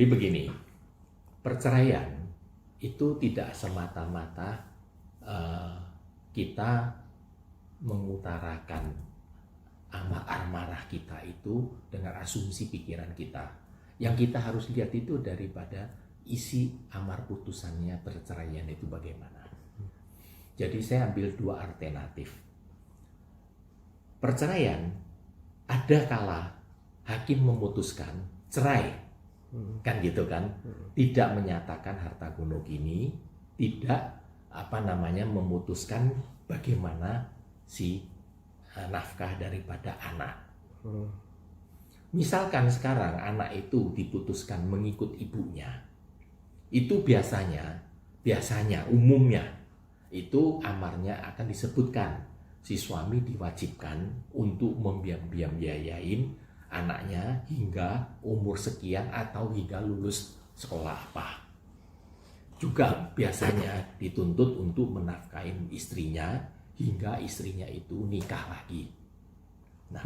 Jadi begini, perceraian itu tidak semata-mata kita mengutarakan amarah kita itu dengan asumsi pikiran kita. Yang kita harus lihat itu daripada isi amar putusannya perceraian itu bagaimana. Jadi saya ambil dua alternatif. Perceraian, ada kala hakim memutuskan cerai, kan gitu kan, tidak menyatakan harta gonogini, tidak memutuskan bagaimana si nafkah daripada anak. Misalkan sekarang anak itu diputuskan mengikut ibunya, itu biasanya umumnya itu amarnya akan disebutkan si suami diwajibkan untuk membiayain anaknya hingga umur sekian atau hingga lulus sekolah apa. Juga biasanya dituntut untuk menafkahin istrinya hingga istrinya itu nikah lagi. Nah,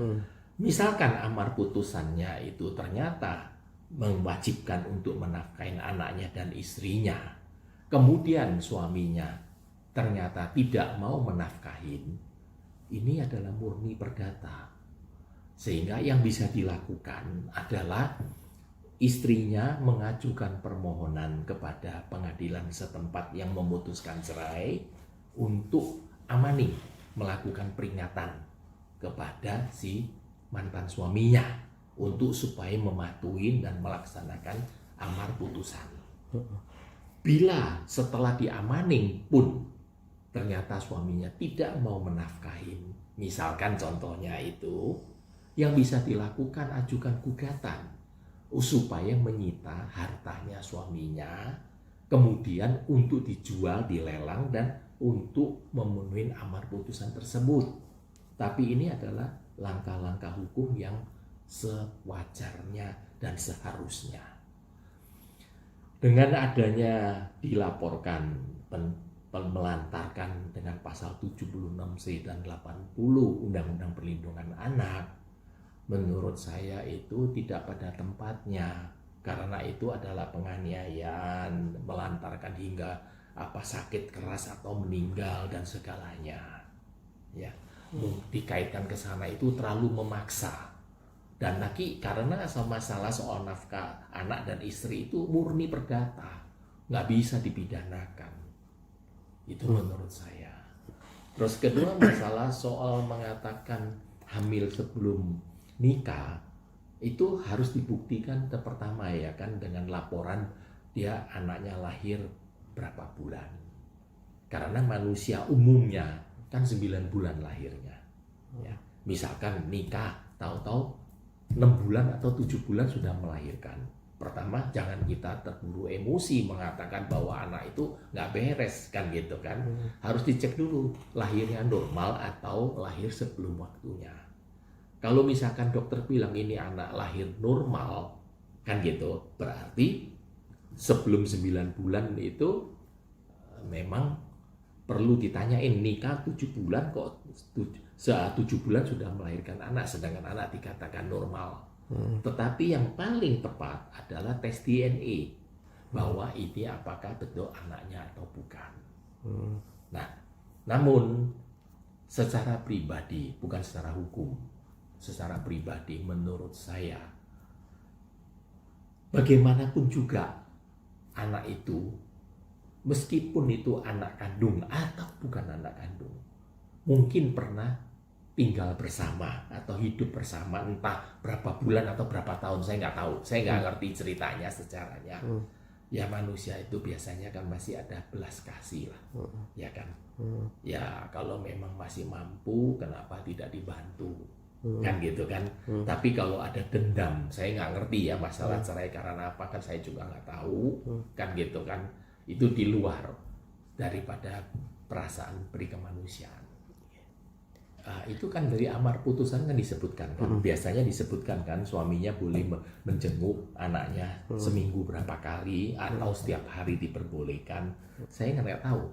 misalkan amar putusannya itu ternyata mewajibkan untuk menafkahin anaknya dan istrinya, kemudian suaminya ternyata tidak mau menafkahin, ini adalah murni perdata. Sehingga yang bisa dilakukan adalah istrinya mengajukan permohonan kepada pengadilan setempat yang memutuskan cerai untuk amani, melakukan peringatan kepada si mantan suaminya untuk supaya mematuhi dan melaksanakan amar putusan. Bila setelah diamanin pun ternyata suaminya tidak mau menafkahin, misalkan contohnya itu, yang bisa dilakukan ajukan gugatan supaya menyita hartanya suaminya, kemudian untuk dijual, dilelang, dan untuk memenuhi amar putusan tersebut. Tapi ini adalah langkah-langkah hukum yang sewajarnya dan seharusnya. Dengan adanya dilaporkan melantarkan dengan pasal 76C dan 80 Undang-Undang Perlindungan Anak, menurut saya itu tidak pada tempatnya, karena itu adalah penganiayaan, melantarkan hingga sakit keras atau meninggal dan segalanya. Ya, dikaitkan ke sana itu terlalu memaksa. Dan lagi karena masalah soal nafkah anak dan istri itu murni perdata, nggak bisa dipidanakan. Itu menurut saya. Terus kedua, masalah soal mengatakan hamil sebelum nikah itu harus dibuktikan pertama ya kan, dengan laporan dia anaknya lahir berapa bulan. Karena manusia umumnya kan 9 bulan lahirnya. Ya, misalkan nikah tahu-tahu 6 bulan atau 7 bulan sudah melahirkan. Pertama, jangan kita terburu emosi mengatakan bahwa anak itu nggak beres kan gitu kan. Harus dicek dulu lahirnya normal atau lahir sebelum waktunya. Kalau misalkan dokter bilang ini anak lahir normal kan gitu, berarti sebelum 9 bulan itu memang perlu ditanyain, nikah 7 bulan kok 7 bulan sudah melahirkan anak, sedangkan anak dikatakan normal. Tetapi yang paling tepat adalah tes DNA bahwa ini apakah betul anaknya atau bukan. Nah, namun secara pribadi, bukan secara hukum, secara pribadi menurut saya, bagaimanapun juga anak itu, meskipun itu anak kandung atau bukan anak kandung, mungkin pernah tinggal bersama atau hidup bersama entah berapa bulan atau berapa tahun, saya nggak tahu, saya nggak ngerti ceritanya sejarahnya. Ya manusia itu biasanya kan masih ada belas kasih lah, ya kan. Ya kalau memang masih mampu, kenapa tidak dibantu, kan gitu kan. Tapi kalau ada dendam, saya nggak ngerti ya masalah cerai karena apa, kan saya juga nggak tahu, kan gitu kan. Itu di luar daripada perasaan berkemanusiaan. Itu kan dari amar putusan kan disebutkan kan, biasanya disebutkan kan suaminya boleh menjenguk anaknya seminggu berapa kali atau setiap hari diperbolehkan. Saya nggak tahu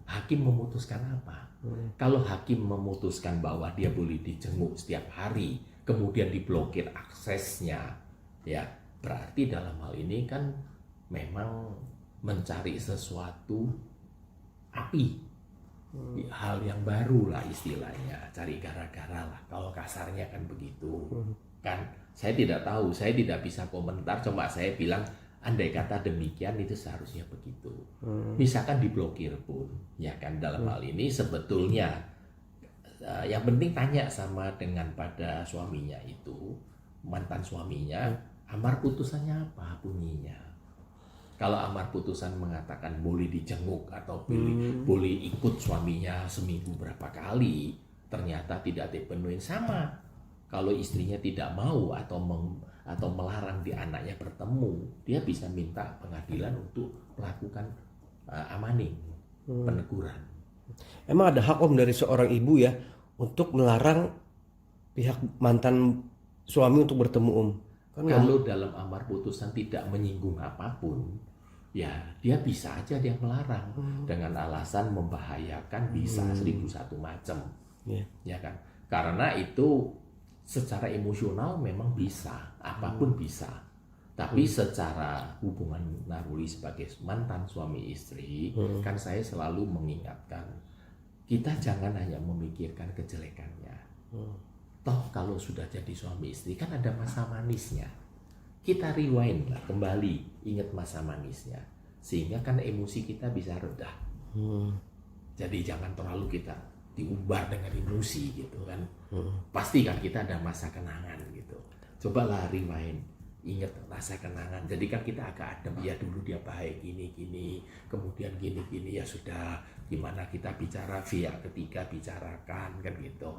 hakim memutuskan apa. Kalau hakim memutuskan bahwa dia boleh dijenguk setiap hari, kemudian diblokir aksesnya, ya berarti dalam hal ini kan memang mencari sesuatu api, hal yang baru lah istilahnya, cari gara-gara lah kalau kasarnya kan begitu. Kan saya tidak tahu, saya tidak bisa komentar, cuma saya bilang andai kata demikian itu seharusnya begitu. Misalkan diblokir pun, ya kan dalam hal ini sebetulnya yang penting tanya sama dengan pada suaminya itu, mantan suaminya, amar putusannya apa bunyinya. Kalau amar putusan mengatakan boleh dijenguk atau boleh ikut suaminya seminggu berapa kali, ternyata tidak dipenuhi sama. Kalau istrinya tidak mau atau melarang di anaknya bertemu, dia bisa minta pengadilan untuk melakukan amaning, peneguran. Emang ada hak Om dari seorang ibu ya untuk melarang pihak mantan suami untuk bertemu Om? Kalau dalam amar putusan tidak menyinggung apapun, ya dia bisa aja dia melarang dengan alasan membahayakan, bisa 1001 macam, ya kan? Karena itu secara emosional memang bisa, apapun bisa. Tapi secara hubungan naluri sebagai mantan suami istri, kan saya selalu mengingatkan, kita jangan hanya memikirkan kejelekannya. Toh kalau sudah jadi suami istri kan ada masa manisnya. Kita rewind lah kembali, ingat masa manisnya, sehingga kan emosi kita bisa reda. Jadi jangan terlalu kita diumbar dengan emosi gitu kan. Pasti kan kita ada masa kenangan gitu. Cobalah rewind, ingat masa kenangan. Jadi kan kita agak adem, ya dulu dia baik gini kemudian gini ya sudah, gimana kita bicara via ketiga bicarakan kan gitu.